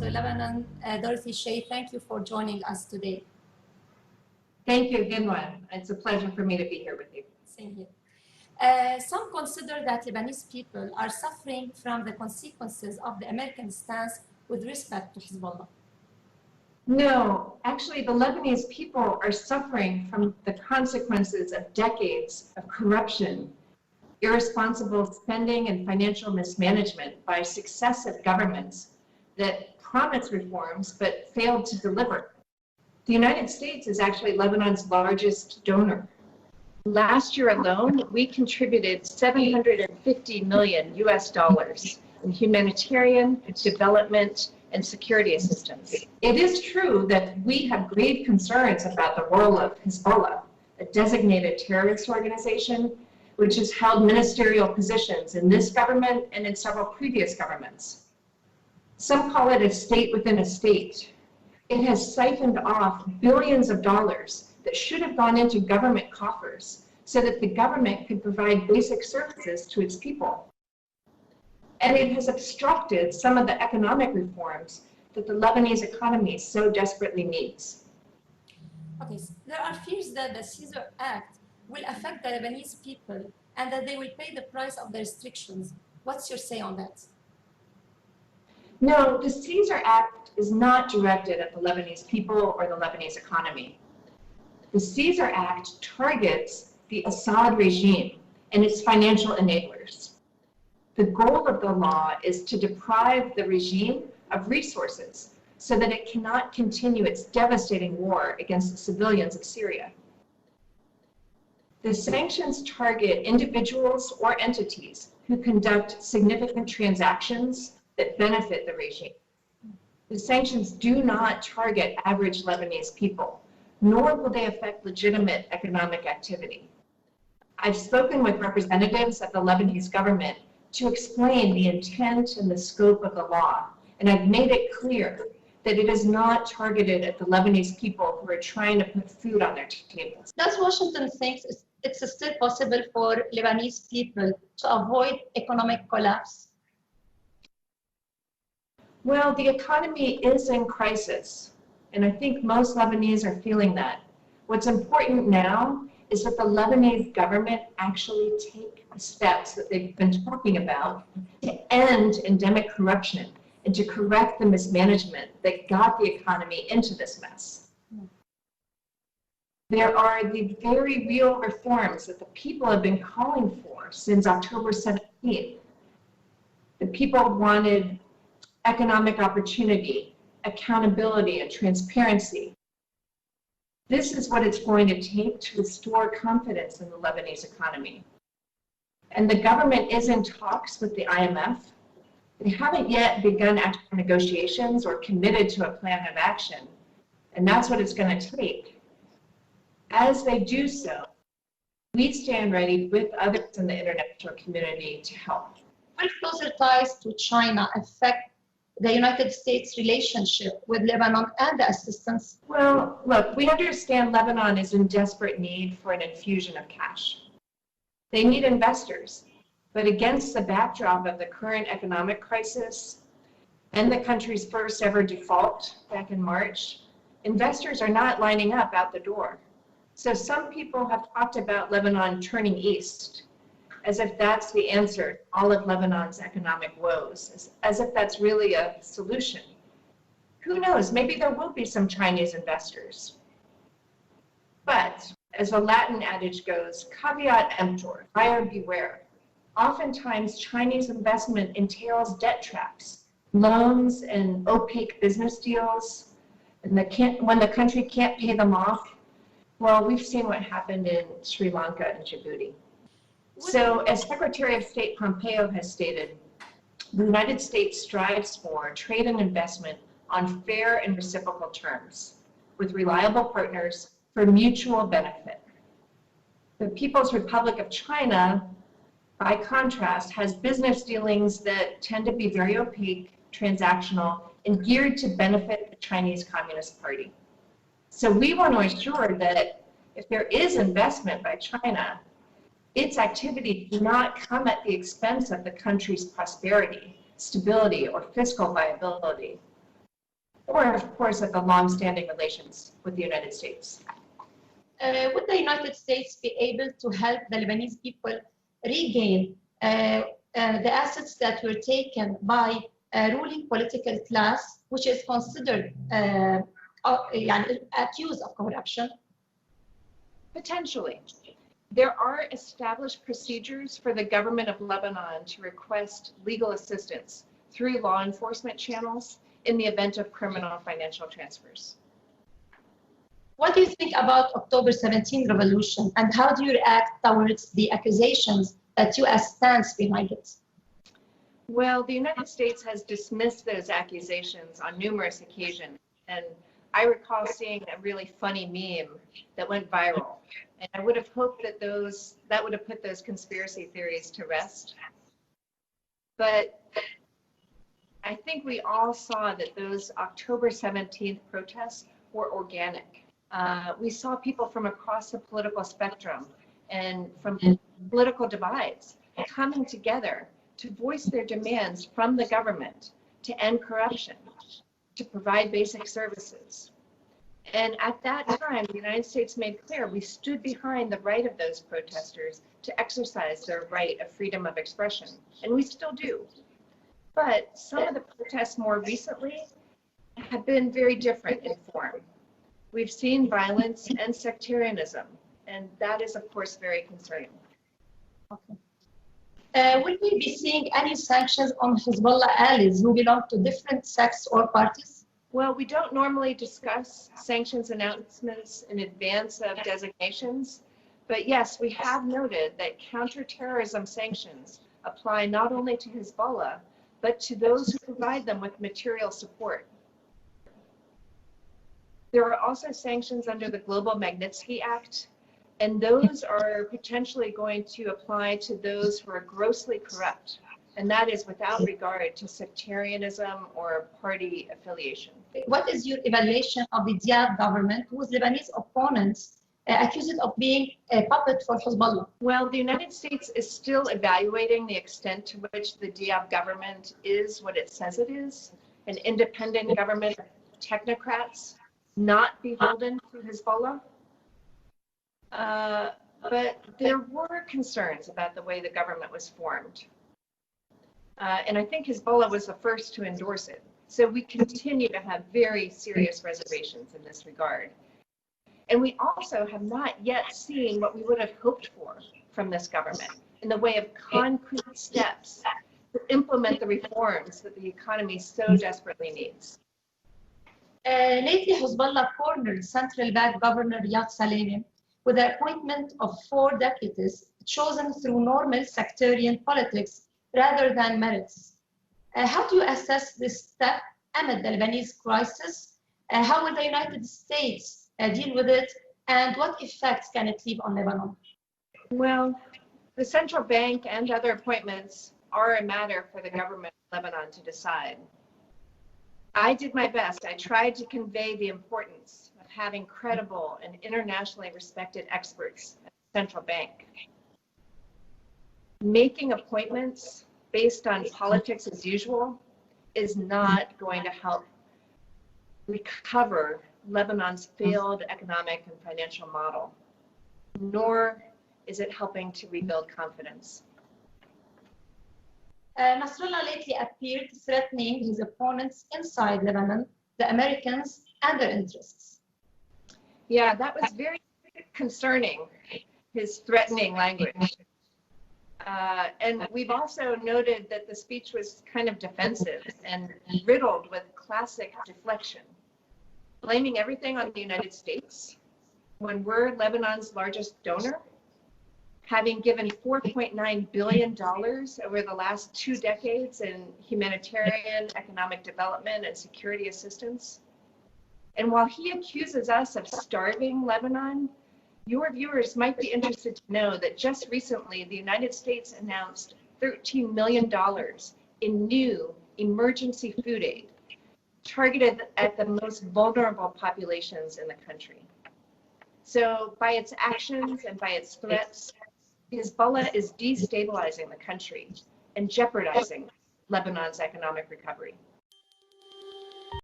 to Lebanon, Dorothy Shea. Thank you for joining us today. Thank you, Ginwa. It's a pleasure for me to be here with you. Same here. Some consider that Lebanese people are suffering from the consequences of the American stance with respect to Hezbollah. No, actually, the Lebanese people are suffering from the consequences of decades of corruption, irresponsible spending, and financial mismanagement by successive governments that promised reforms but failed to deliver. The United States is actually Lebanon's largest donor. Last year alone, we contributed $750 million in humanitarian, development, and security assistance. It is true that we have grave concerns about the role of Hezbollah, a designated terrorist organization, which has held ministerial positions in this government and in several previous governments. Some call it a state within a state. It has siphoned off billions of dollars that should have gone into government coffers so that the government could provide basic services to its people. And it has obstructed some of the economic reforms that the Lebanese economy so desperately needs. Okay, so there are fears that the Caesar Act will affect the Lebanese people and that they will pay the price of the restrictions. What's your say on that? No, the Caesar Act is not directed at the Lebanese people or the Lebanese economy. The Caesar Act targets the Assad regime and its financial enablers. The goal of the law is to deprive the regime of resources so that it cannot continue its devastating war against the civilians of Syria. The sanctions target individuals or entities who conduct significant transactions that benefit the regime. The sanctions do not target average Lebanese people, nor will they affect legitimate economic activity. I've spoken with representatives of the Lebanese government to explain the intent and the scope of the law, and I've made it clear that it is not targeted at the Lebanese people who are trying to put food on their tables. Does Washington think it's still possible for Lebanese people to avoid economic collapse? Well, the economy is in crisis, and I think most Lebanese are feeling that. What's important now is that the Lebanese government actually take the steps that they've been talking about to end endemic corruption and to correct the mismanagement that got the economy into this mess. There are the very real reforms that the people have been calling for since October 17th. The people wanted economic opportunity, accountability, and transparency. This is what it's going to take to restore confidence in the Lebanese economy. And the government is in talks with the IMF. They haven't yet begun actual negotiations or committed to a plan of action. And that's what it's going to take. As they do so, we stand ready with others in the international community to help. Will closer ties to China affect the United States' relationship with Lebanon and the assistance? Well, look, we understand Lebanon is in desperate need for an infusion of cash. They need investors, but against the backdrop of the current economic crisis and the country's first ever default back in March, investors are not lining up out the door. So some people have talked about Lebanon turning east, as if that's the answer to all of Lebanon's economic woes, as if that's really a solution. Who knows, maybe there will be some Chinese investors. But as the Latin adage goes, caveat emptor, buyer beware. Oftentimes, Chinese investment entails debt traps, loans and opaque business deals, and when the country can't pay them off, well, we've seen what happened in Sri Lanka and Djibouti. So, as Secretary of State Pompeo has stated, the United States strives for trade and investment on fair and reciprocal terms with reliable partners for mutual benefit. The People's Republic of China, by contrast, has business dealings that tend to be very opaque, transactional, and geared to benefit the Chinese Communist Party. So we want to ensure that if there is investment by China, its activities do not come at the expense of the country's prosperity, stability, or fiscal viability. or of course at the long-standing relations with the United States. Would the United States be able to help the Lebanese people regain the assets that were taken by a ruling political class, which is considered accused of corruption? Potentially. There are established procedures for the government of Lebanon to request legal assistance through law enforcement channels in the event of criminal financial transfers. What do you think about October 17 revolution, and how do you react towards the accusations that U.S. stands behind it? Well, the United States has dismissed those accusations on numerous occasions, and I recall seeing a really funny meme that went viral, and I would have hoped that that would have put those conspiracy theories to rest. But I think we all saw that those October 17th protests were organic. We saw people from across the political spectrum and from political divides coming together to voice their demands from the government to end corruption, to provide basic services. And at that time, the United States made clear we stood behind the right of those protesters to exercise their right of freedom of expression, and we still do. But some of the protests more recently have been very different in form. We've seen violence and sectarianism, and that is, of course, very concerning. Okay. Will we be seeing any sanctions on Hezbollah allies who belong to different sects or parties? Well, we don't normally discuss sanctions announcements in advance of designations, but yes, we have noted that counterterrorism sanctions apply not only to Hezbollah, but to those who provide them with material support. There are also sanctions under the Global Magnitsky Act, and those are potentially going to apply to those who are grossly corrupt, and that is without regard to sectarianism or party affiliation. What is your evaluation of the Diab government, whose Lebanese opponents accuse it of being a puppet for Hezbollah? Well, the United States is still evaluating the extent to which the Diab government is what it says it is, an independent government of technocrats, not beholden to Hezbollah. But there were concerns about the way the government was formed. And I think Hezbollah was the first to endorse it. So we continue to have very serious reservations in this regard. And we also have not yet seen what we would have hoped for from this government in the way of concrete steps to implement the reforms that the economy so desperately needs. Lately, Hezbollah cornered Central Bank Governor Riyad Salameh with the appointment of 4 deputies chosen through normal sectarian politics rather than merits. How do you assess this step amid the Lebanese crisis? How will the United States deal with it, and what effects can it leave on Lebanon? Well, the central bank and other appointments are a matter for the government of Lebanon to decide. I did my best. I tried to convey the importance of having credible and internationally respected experts at the central bank. Making appointments based on politics as usual is not going to help recover Lebanon's failed economic and financial model, nor is it helping to rebuild confidence. Nasrallah lately appeared threatening his opponents inside Lebanon, the Americans, and their interests. Yeah, that was very concerning, his threatening language. And we've also noted that the speech was kind of defensive and riddled with classic deflection, blaming everything on the United States when we're Lebanon's largest donor, having given $4.9 billion over the last 2 decades in humanitarian, economic development, and security assistance. And while he accuses us of starving Lebanon, your viewers might be interested to know that just recently, the United States announced $13 million in new emergency food aid targeted at the most vulnerable populations in the country. So by its actions and by its threats, Hezbollah is destabilizing the country and jeopardizing Lebanon's economic recovery.